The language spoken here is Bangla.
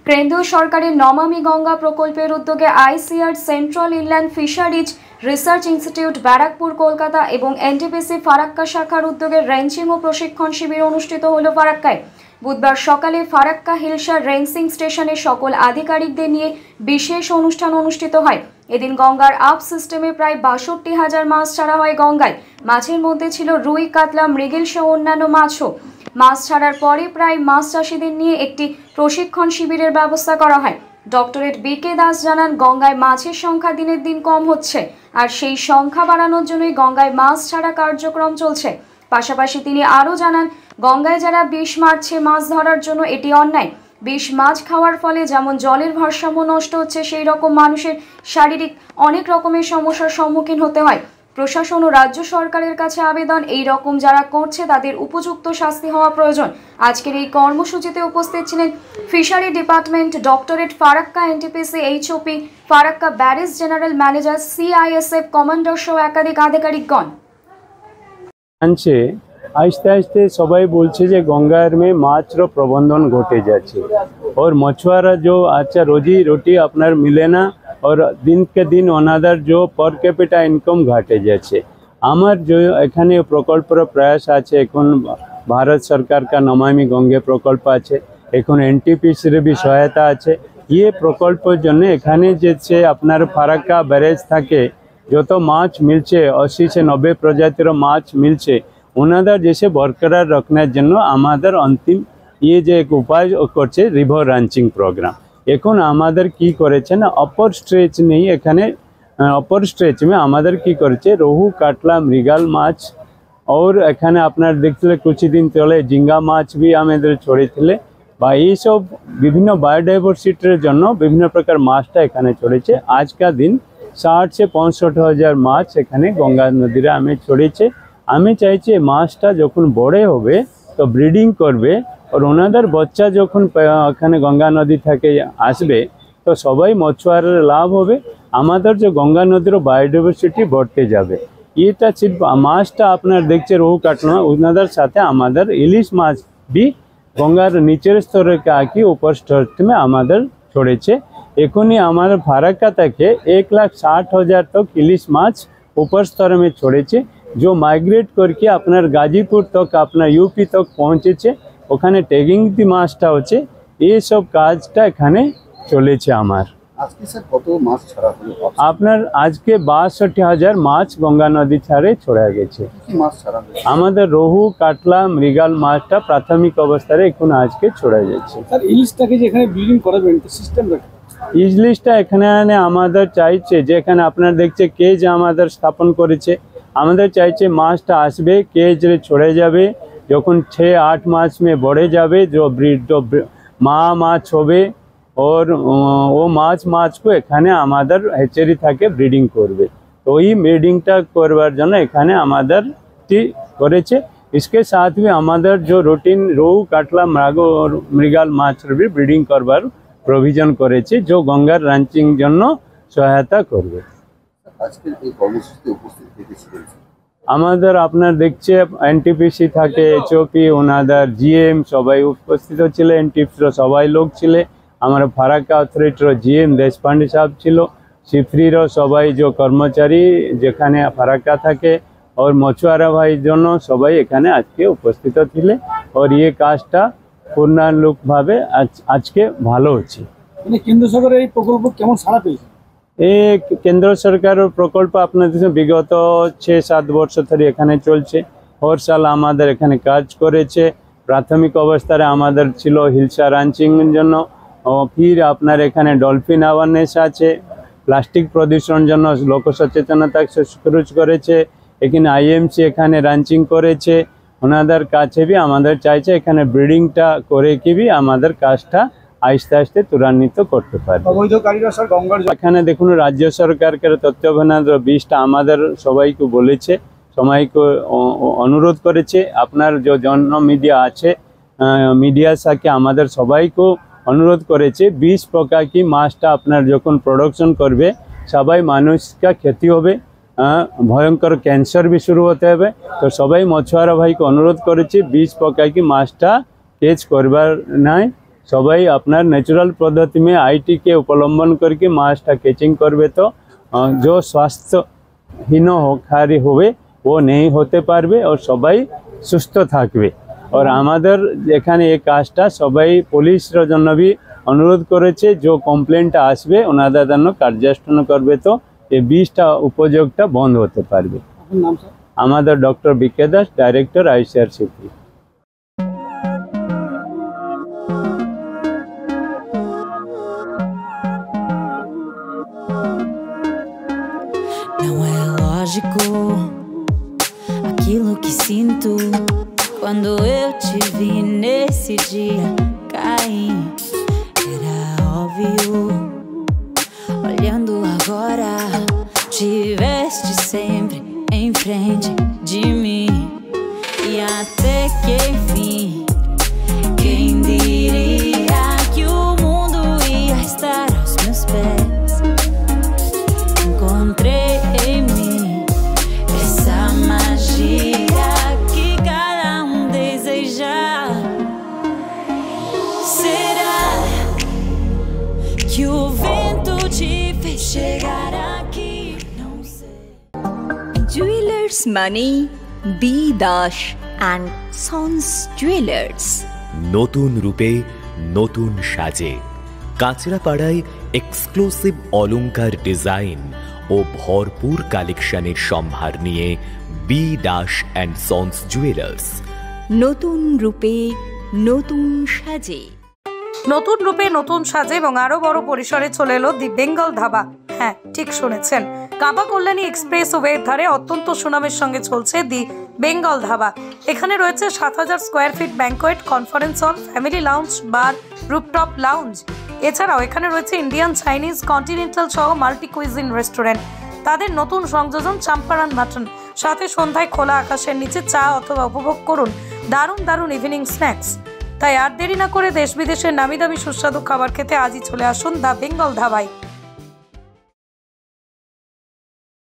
কেন্দ্রীয় সরকারের নমামি গঙ্গা প্রকল্পের উদ্যোগে ICR central inland fisheries research institute Barrackpore Kolkata এবং এনটিপিসি ফারাক্কা শাখার উদ্যোগে রেঞ্চিং ও প্রশিক্ষণ শিবির অনুষ্ঠিত হল ফারাক্কায়। বুধবার সকালে ফারাক্কা হিলসা রেঞ্চিং স্টেশনে সকল আধিকারিকদের নিয়ে বিশেষ অনুষ্ঠান অনুষ্ঠিত হয়। এদিন গঙ্গার আপ সিস্টেমে প্রায় ৬২,০০০ মাছ ছাড়া হয় গঙ্গায়। মাছের মধ্যে ছিল রুই, কাতলা, মৃগেল সহ অন্যান্য মাছও। মাছ ছাড়ার পরে প্রায় মাছ চাষিদের নিয়ে একটি প্রশিক্ষণ শিবিরের ব্যবস্থা করা হয়। Doctorate BK. দাস জানান, গঙ্গায় মাছের সংখ্যা দিনের দিন কম হচ্ছে, আর সেই সংখ্যা বাড়ানোর জন্যই গঙ্গায় মাছ ছাড়া কার্যক্রম চলছে। পাশাপাশি তিনি আরও জানান, গঙ্গায় যারা বিষ মারছে মাছ ধরার জন্য, এটি অন্যায়। বিষ মাছ খাওয়ার ফলে যেমন জলের ভারসাম্য নষ্ট হচ্ছে, সেই রকম মানুষের শারীরিক অনেক রকমের সমস্যার সম্মুখীন হতে হয়। প্রশাসন ও রাজ্য সরকারের কাছে আবেদন, এই রকম যারা করছে তাদের উপযুক্ত শাস্তি হওয়া প্রয়োজন। আজকের এই কর্মসূচিতে উপস্থিত ছিলেন fishery department, doctorate Farakka, NTPC, HOP Farakka, barrage general manager, CISF commander সহ একাধিক আধিকারিকগণ। আস্তে আস্তে সবাই বলছে যে গঙ্গার में মাছর প্রবন্ধন ঘটে যাচ্ছে और मछुआरा जो अच्छा रोजी रोटी আপনার মিলে না और दिन के दिन ওনাদের जो पर कैपिटा इनकम घटे যাচ্ছে। আমার যে এখানে প্রকল্পের প্রয়াস আছে, এখন ভারত সরকার का নমামি গঙ্গে প্রকল্প আছে, এখন এনটিপিসির भी সহায়তা আছে। ये প্রকল্পের জন্য এখানে যে আপনার ফারাক্কা ব্যারেজ থাকে যত মাছ মিলছে 80 से 90 প্রজাতির মাছ মিলছে, ওনাদের জেসে বরকরার রাখার জন্য আমাদের অন্তিম যে এক উপায় করছে রিভার রাঞ্চিং প্রোগ্রাম। এখন আমাদের কি করেছে না, অপর স্ট্রেচ নেই, এখানে অপর স্ট্রেচ মে আমাদের কি করেছে রোহু, কাতলা, মৃগেল মাছ और এখানে আপনার দেখলে কিছুদিন চলে ঝিঙ্গা মাছ भी আমাদের ছড়েছিলে বা এইসব বিভিন্ন বায়োডাইভার্সিটির জন্য বিভিন্ন প্রকার মাছটা এখানে ছড়েছে। আজকের দিন 60 से 65,000 মাছ এখানে গঙ্গা নদীরে আমি ছড়েছে। আমি চাইছি মাছটা যখন বড় হবে তো ব্রিডিং করবে, আর ওনাদের বাচ্চা যখন এখানে গঙ্গা নদী থেকে আসবে তো সবাই মছুয়ারের লাভ হবে, আমাদের যে গঙ্গা নদীর বায়োডাইভার্সিটি বাড়তে যাবে। এটা সির্ফ মাছটা আপনার দেখছে রোহু, কাতলা, ওনাদের সাথে আমাদের ইলিশ মাছ भी গঙ্গার নিচের স্তরে আঁকি উপর স্তরে আমাদের ছড়েছে। এখনই আমার ফারাক্কা থেকে 1,60,000 तक ইলিশ মাছ ऊपर स्तर में ছড়েছে, जो माइग्रेट करके আপনার গাজীপুর तक আপনার ইউপি तक পৌঁছেছে। ওখানে ট্যাগিং দি মাছটা হচ্ছে, এই সব কাজটা এখানে চলেছে আমার। আজকে স্যার কত মাছ ছাড়া হলো? আপনার আজকে 62,000 মাছ গঙ্গা নদী ছাড়ে ছড়া গেছে। কি মাছ ছাড়া হলো? আমাদের রোহু, কাতলা, মৃগেল মাছটা প্রাথমিক অবস্থায় এখন আজকে ছড়া যাচ্ছে। স্যার ইলিশটাকে যে এখানে ব্রিডিং করাবেন তো সিস্টেম রাখা, ইলিশটা এখানে আমাদের চাইছে যে এখানে আপনার দেখছে কেজ আমাদের স্থাপন করেছে, আমাদের চাইছে মাছটা আসবে কেজে ছড়ে যাবে, যখন 6-8 মাস में बढ़े যাবে जो ব্রিড মাছ হবে और वो মাছ को এখানে আমাদের হ্যাচারি থেকে ব্রিডিং করবে। তো ওই ব্রিডিংটা করবার জন্য এখানে আমাদের করেছে। इसके साथ भी আমাদের जो রুটিন রোহু, কাতলা, মৃগেল মাছের भी ব্রিডিং করবার প্রভিজন করেছে, जो গঙ্গার রাঞ্চিং জন্য সহায়তা করবে। আজকের এই কর্মসূচিতে উপস্থিত থেকেছিলেন আমাদের আপনার দেখছে এনটিপিসি থাকে, এইচওপি, ওনাদের জিএম সবাই উপস্থিত ছিল, এনটিপিসির সবাই লোক ছিল, আমার ফারাক্কা অথরিটির জিএম দেশপান্ডে সাহেব ছিল, সিফরির সবাই যে কর্মচারী যেখানে ফারাক্কা থাকে और মছুয়ারা ভাই জন্য সবাই এখানে আজকে উপস্থিত ছিলেন। और ये কাজটা পূর্ণাঙ্গভাবে আজকে ভালো হচ্ছে। মানে কেন্দ্র সরকারের এই প্রকল্প কেমন সাড়া পেয়েছে? এই কেন্দ্র সরকারের প্রকল্প আপনাদের বিগত 6-7 বছর ধরে এখানে চলছে। হর সাল আমাদের এখানে কাজ করেছে। প্রাথমিক অবস্থায় আমাদের ছিল হিলসা রাঞ্চিং জন্য, ফির আপনার এখানে ডলফিন অ্যাওয়ারনেস আছে, প্লাস্টিক প্রদূষণ জন্য লোক সচেতনতা শুরু করেছে, এখানে আইএমসি এখানে রাঞ্চিং করেছে। ওনাদের কাছে भी আমাদের চাইছে এখানে ব্রিডিংটা করে কি भी আমাদের কাজটা আস্তে আস্তে ত্বরান্বিত করতে পারে। এখানে দেখুন রাজ্য সরকারের তত্ত্বাবধানের বিষটা আমাদের সবাইকে বলেছে, সবাইকে অনুরোধ করেছে। আপনার যে জন মিডিয়া আছে, মিডিয়ার সাথে আমাদের সবাইকে অনুরোধ করেছে 20 প্রকার কি মাছটা আপনার যখন প্রোডাকশন করবে সবাই মানুষকে ক্ষতি হবে, ভয়ঙ্কর ক্যান্সার भी শুরু হতে হবে। তো সবাই মছুয়ারা ভাইকে অনুরোধ করেছে 20 প্রকার কি মাছটা কেজ করবার নাই, সবাই আপনার ন্যাচুরাল পদ্ধতি में आईटी के अवलंबन करके माछटा कैचिंग करबे तो जो स्वास्थ्यहीन खारी होवे वो नहीं होते पारबे और सबाई सुस्थ थाकबे। और आमादेर एखाने এই কাজটা সবাই পুলিশের জন্য भी अनुरोध করেছে जो কমপ্লেনটা আসবে ওনাদের জন্য কার্যানুষ্ঠান করবে তো এই বিষটা উপযোগটা বন্ধ হতে পারবে। আপনার নাম স্যার? আমাদের doctor bike Das, director আইসিআরসিপি। Não é lógico aquilo que sinto quando eu te vi nesse dia cair. Era óbvio, olhando agora, tiveste sempre em frente de mim. E até que enfim, quem diria que o mundo ia estar aos meus pés? Encontrei em mim essa magia que cada deseja. Será que o vento te fez chegar aqui? Não sei. Jewelers Money, B. Dash and Sons Jewelers. নতুন রূপে নতুন সাজে কাঁচরাপাড়ায় এক্সক্লুসিভ অলংকার ডিজাইন ও ভরপুর কালেকশনের সম্ভার নিয়ে B Das and sons jewellers. নতুন রূপে নতুন সাজে। নতুন রূপে নতুন সাজে এবং আরো বড় পরিসরে চলে এলো দি বেঙ্গল ধাবা। হ্যাঁ, ঠিক শুনেছেন, কাঁপা কল্যাণী এক্সপ্রেস ওয়ের ধারে অত্যন্ত সুনামের সঙ্গে চলছে দি বেঙ্গল ধাবা। এখানে রয়েছে 7000 square feet banquet, conference hall, family lounge, bar, rooftop lounge. এছাড়াও এখানে রয়েছে ইন্ডিয়ান, চাইনিজ, কন্টিনেন্টাল সহ মাল্টি কুইজিন রেস্টুরেন্ট। তাদের নতুন সংযোজন চাম্পারান মাটন, সাথে সন্ধ্যায় খোলা আকাশের নিচে চা অথবা উপভোগ করুন দারুণ দারুণ ইভিনিং স্ন্যাক্স। তাই আর দেরি না করে দেশ বিদেশের নামি দামি সুস্বাদু খাবার খেতে আজই চলে আসুন দ্য বেঙ্গল ধাবায়।